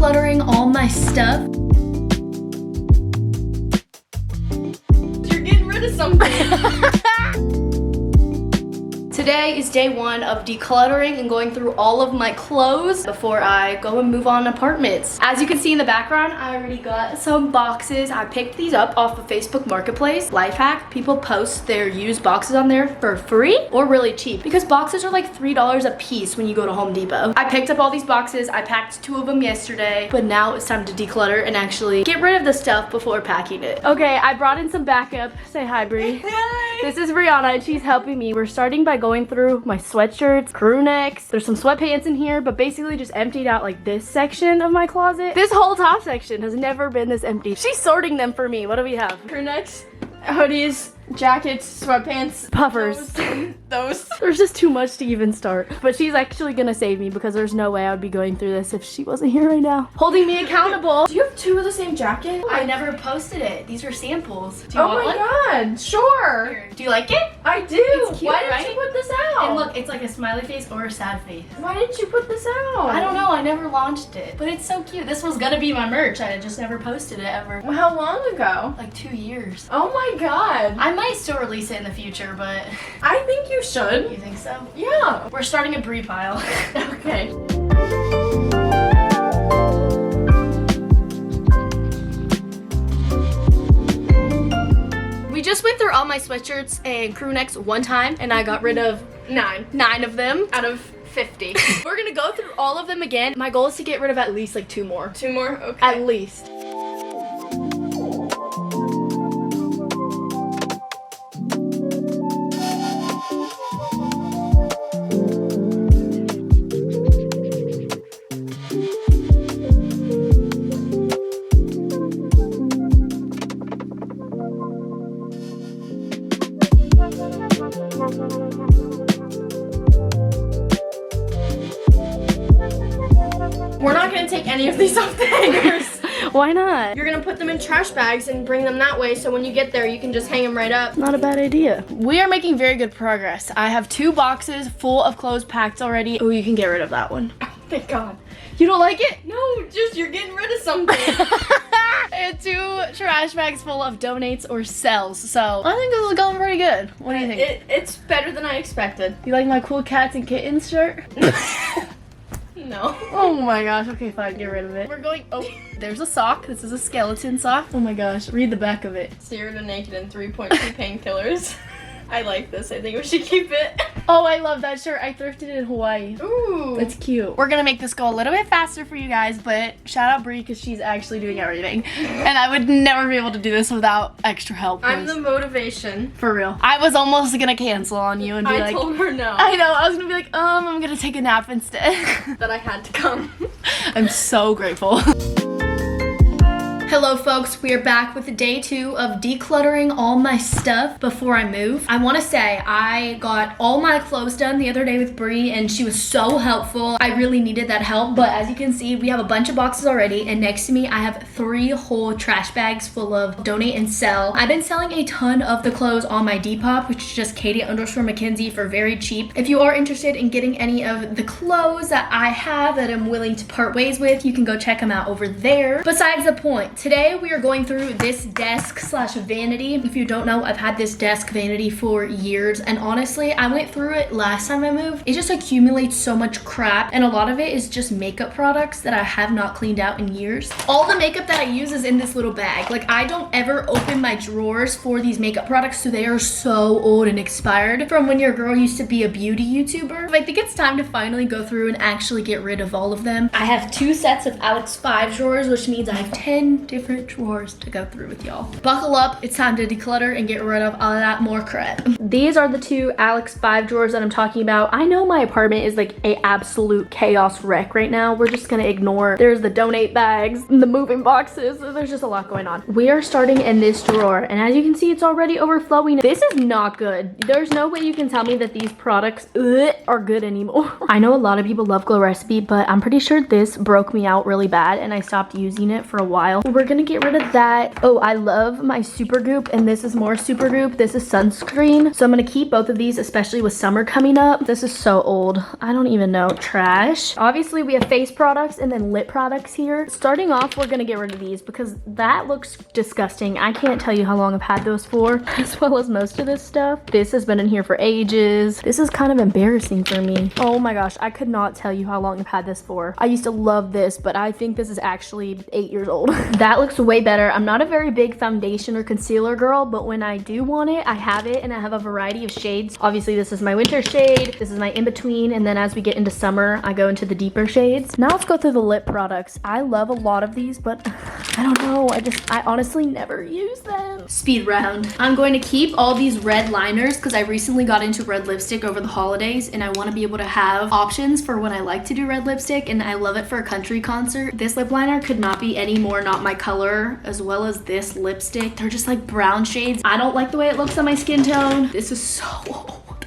decluttering all my stuff. You're getting rid of something. Today is day one of decluttering and going through all of my clothes before I go and move on apartments. As you can see in the background, I already got some boxes. I picked these up off of Facebook Marketplace. Life hack, people post their used boxes on there for free or really cheap because boxes are like $3 a piece when you go to Home Depot. I picked up all these boxes. I packed 2 of them yesterday, but now it's time to declutter and actually get rid of the stuff before packing it. Okay, I brought in some backup. Say hi, Brie. Hi. This is Brianna and she's helping me. We're starting by going through my sweatshirts, crew necks. There's some sweatpants in here, but basically just emptied out like this section of my closet. This whole top section has never been this empty. She's sorting them for me. What do we have? Crew necks, hoodies, jackets, sweatpants, Puffers. Those. There's just too much to even start. But she's actually gonna save me because there's no way I would be going through this if she wasn't here right now. Holding me accountable. Do you have 2 of the same jacket? I never posted it. These are samples. Do you Oh want my one? god, sure. Here. Do you like it? I do. It's cute, Why didn't right? you put this out? And look, it's like a smiley face or a sad face. Why didn't you put this out? I don't know, I never launched it. But it's so cute. This was gonna be my merch. I just never posted it ever. Well, how long ago? Like 2 years. Oh my god. I might still release it in the future, but I think you should. you think so? Yeah. We're starting a Brie pile. Okay. We just went through all my sweatshirts and crew necks one time, and I got rid of 9 of them out of 50. We're gonna go through all of them again. My goal is to get rid of at least like 2 more. 2 more? Okay. At least. We're not gonna take any of these off the hangers. Why not? You're gonna put them in trash bags and bring them that way so when you get there you can just hang them right up. Not a bad idea. We are making very good progress. I have 2 boxes full of clothes packed already. Oh, you can get rid of that one. Oh, thank God. You don't like it? No, just you're getting rid of something. I had 2 trash bags full of donates or sells, so I think this is going pretty good. What do you think? It's better than I expected. You like my cool cats and kittens shirt? No. Oh my gosh, okay fine, get rid of it. We're going, oh, there's a sock. This is a skeleton sock. Oh my gosh, read the back of it. 0 to naked and 3.2 painkillers. I like this. I think we should keep it. Oh, I love that shirt. I thrifted it in Hawaii. Ooh. It's cute. We're gonna make this go a little bit faster for you guys, but shout out Brie because she's actually doing everything. And I would never be able to do this without extra help. I'm the motivation. For real. I was almost gonna cancel on you and be I like, told her no. I know, I was gonna be like, I'm gonna take a nap instead. That I had to come. I'm so grateful. Hello folks, we are back with day 2 of decluttering all my stuff before I move. I want to say I got all my clothes done the other day with Brie and she was so helpful. I really needed that help, but as you can see, we have a bunch of boxes already and next to me I have 3 whole trash bags full of donate and sell. I've been selling a ton of the clothes on my Depop, which is just Katie_McKenzie for very cheap. If you are interested in getting any of the clothes that I have that I'm willing to part ways with, you can go check them out over there. Besides the point, today we are going through this desk/vanity. If you don't know, I've had this desk vanity for years and honestly, I went through it last time I moved. It just accumulates so much crap and a lot of it is just makeup products that I have not cleaned out in years. All the makeup that I use is in this little bag. Like I don't ever open my drawers for these makeup products so they are so old and expired from when your girl used to be a beauty YouTuber. So I think it's time to finally go through and actually get rid of all of them. I have 2 sets of Alex 5 drawers, which means I have 10 different drawers to go through with y'all. Buckle up, it's time to declutter and get rid of all of that more crap. These are the 2 Alex 5 drawers that I'm talking about. I know my apartment is like a absolute chaos wreck right now. We're just gonna ignore. There's the donate bags, the moving boxes. There's just a lot going on. We are starting in this drawer and as you can see, it's already overflowing. This is not good. There's no way you can tell me that these products are good anymore. I know a lot of people love Glow Recipe, but I'm pretty sure this broke me out really bad and I stopped using it for a while. We're gonna get rid of that. Oh, I love my Supergoop and this is more Supergoop. This is sunscreen. So I'm gonna keep both of these, especially with summer coming up. This is so old. I don't even know. Trash. Obviously, we have face products and then lip products here. Starting off, we're gonna get rid of these because that looks disgusting. I can't tell you how long I've had those for, as well as most of this stuff. This has been in here for ages. This is kind of embarrassing for me. Oh my gosh, I could not tell you how long I've had this for. I used to love this, but I think this is actually 8 years old. That looks way better. I'm not a very big foundation or concealer girl, but when I do want it, I have it, and I have a variety of shades. Obviously, this is my winter shade. This is my in-between, and then as we get into summer, I go into the deeper shades. Now let's go through the lip products. I love a lot of these, but I don't know. I honestly never use them. Speed round. I'm going to keep all these red liners because I recently got into red lipstick over the holidays, and I want to be able to have options for when I like to do red lipstick, and I love it for a country concert. This lip liner could not be any more not my color, as well as this lipstick. They're just like brown shades. I don't like the way it looks on my skin tone. This is so old.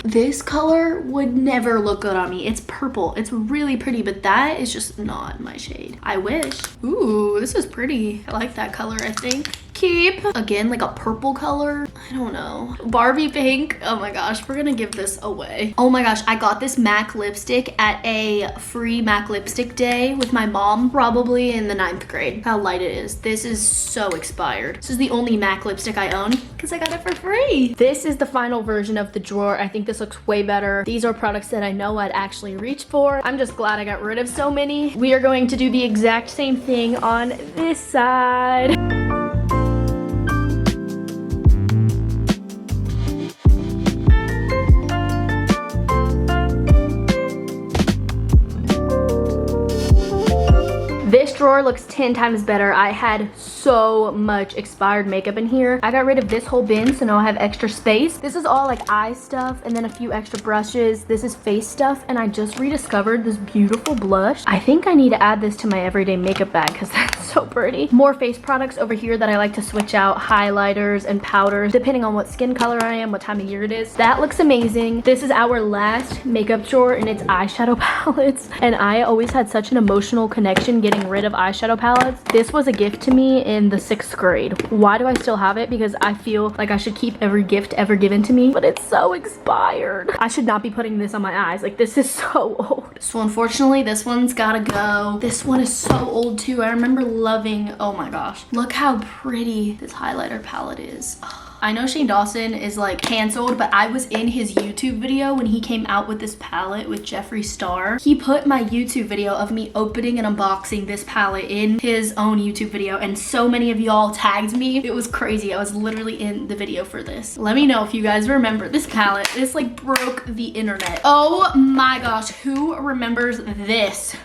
This color would never look good on me. It's purple. It's really pretty, but that is just not my shade. I wish. Ooh, this is pretty. I like that color, I think. Keep. Again, like a purple color. I don't know. Barbie pink. Oh my gosh, we're gonna give this away. Oh my gosh, I got this MAC lipstick at a free MAC lipstick day with my mom, probably in the 9th grade. How light it is. This is so expired. This is the only MAC lipstick I own because I got it for free. This is the final version of the drawer. I think this looks way better. These are products that I know I'd actually reach for. I'm just glad I got rid of so many. We are going to do the exact same thing on this side. This drawer looks 10 times better. I had so much expired makeup in here. I got rid of this whole bin, so now I have extra space. This is all like eye stuff and then a few extra brushes. This is face stuff, and I just rediscovered this beautiful blush. I think I need to add this to my everyday makeup bag because that's so pretty. More face products over here that I like to switch out, highlighters and powders, depending on what skin color I am, what time of year it is. That looks amazing. This is our last makeup drawer, and it's eyeshadow palettes. And I always had such an emotional connection getting rid of eyeshadow palettes. This was a gift to me in the 6th grade. Why do I still have it? Because I feel like I should keep every gift ever given to me, but it's so expired. I should not be putting this on my eyes. Like, this is so old. So unfortunately, this one's gotta go. This one is so old too. I remember loving, oh my gosh. Look how pretty this highlighter palette is. I know Shane Dawson is like canceled, but I was in his YouTube video when he came out with this palette with Jeffree Star. He put my YouTube video of me opening and unboxing this palette in his own YouTube video, and so many of y'all tagged me. It was crazy. I was literally in the video for this. Let me know if you guys remember this palette. This like broke the internet. Oh my gosh, who remembers this?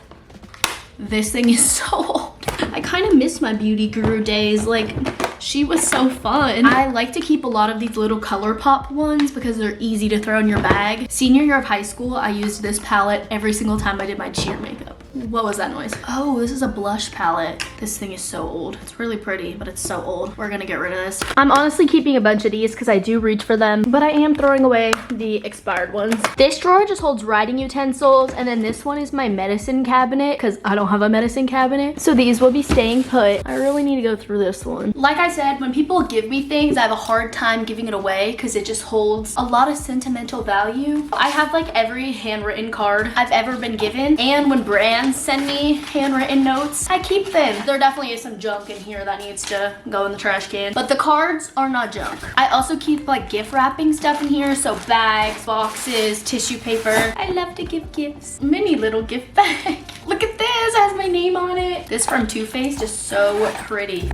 This thing is so old. I kind of miss my beauty guru days. Like, she was so fun. I like to keep a lot of these little ColourPop ones because they're easy to throw in your bag. Senior year of high school, I used this palette every single time I did my cheer makeup. What was that noise? Oh, this is a blush palette. This thing is so old. It's really pretty, but it's so old. We're gonna get rid of this. I'm honestly keeping a bunch of these because I do reach for them, but I am throwing away the expired ones. This drawer just holds writing utensils, and then this one is my medicine cabinet because I don't have a medicine cabinet. So these will be staying put. I really need to go through this one. Like I said, when people give me things, I have a hard time giving it away because it just holds a lot of sentimental value. I have like every handwritten card I've ever been given, and when brands send me handwritten notes, I keep them. There definitely is some junk in here that needs to go in the trash can, but the cards are not junk. I also keep like gift wrapping stuff in here, so bags, boxes, tissue paper. I love to give gifts. Mini little gift bag. Look at this, it has my name on it. This from Too Faced is so pretty.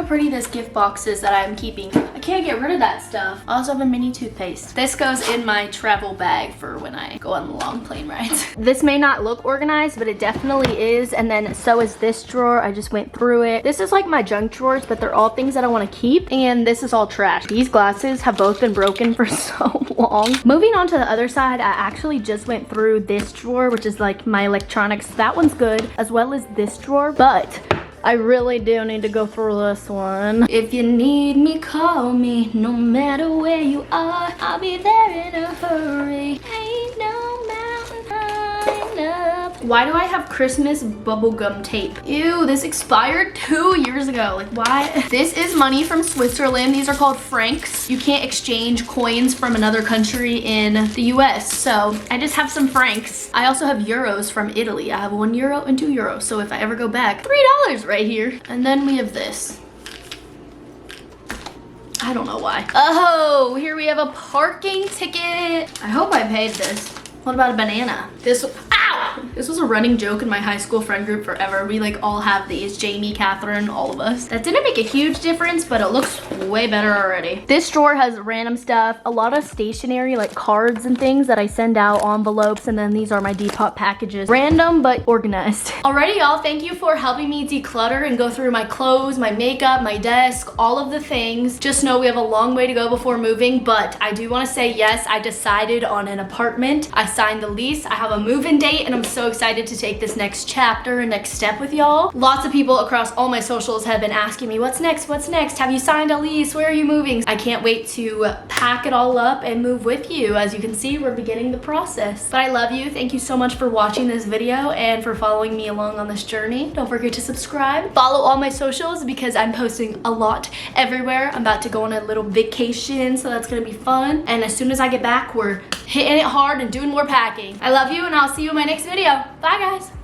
Pretty this gift box is that I'm keeping. I can't get rid of that stuff. I also have a mini toothpaste. This goes in my travel bag for when I go on long plane rides. This may not look organized, but it definitely is. And then so is this drawer. I just went through it. This is like my junk drawers, but they're all things that I want to keep. And this is all trash. These glasses have both been broken for so long. Moving on to the other side, I actually just went through this drawer, which is like my electronics. That one's good, as well as this drawer, but I really do need to go through this one. If you need me, call me. No matter where you are, I'll be there in a hurry. Ain't no mountain high enough Why do I have Christmas bubblegum tape? Ew, this expired 2 years ago. Like, why? This is money from Switzerland. These are called francs. You can't exchange coins from another country in the US. So I just have some francs. I also have euros from Italy. I have 1 euro and 2 euros. So if I ever go back, $3 right here. And then we have this. I don't know why. Oh, here we have a parking ticket. I hope I paid this. What about a banana? Ow! This was a running joke in my high school friend group forever. We like all have these, Jamie, Catherine, all of us. That didn't make a huge difference, but it looks way better already. This drawer has random stuff, a lot of stationery like cards and things that I send out, envelopes, and then these are my Depop packages. Random, but organized. Alrighty, y'all, thank you for helping me declutter and go through my clothes, my makeup, my desk, all of the things. Just know we have a long way to go before moving, but I do want to say yes, I decided on an apartment. I signed the lease. I have a move-in date, and I'm so excited to take this next chapter and next step with y'all. Lots of people across all my socials have been asking me, what's next? What's next? Have you signed a lease? Where are you moving? I can't wait to pack it all up and move with you. As you can see, we're beginning the process. But I love you. Thank you so much for watching this video and for following me along on this journey. Don't forget to subscribe. Follow all my socials because I'm posting a lot everywhere. I'm about to go on a little vacation, so that's gonna be fun. And as soon as I get back, we're hitting it hard and doing more packing. I love you, and I'll see you in my next video. Bye, guys.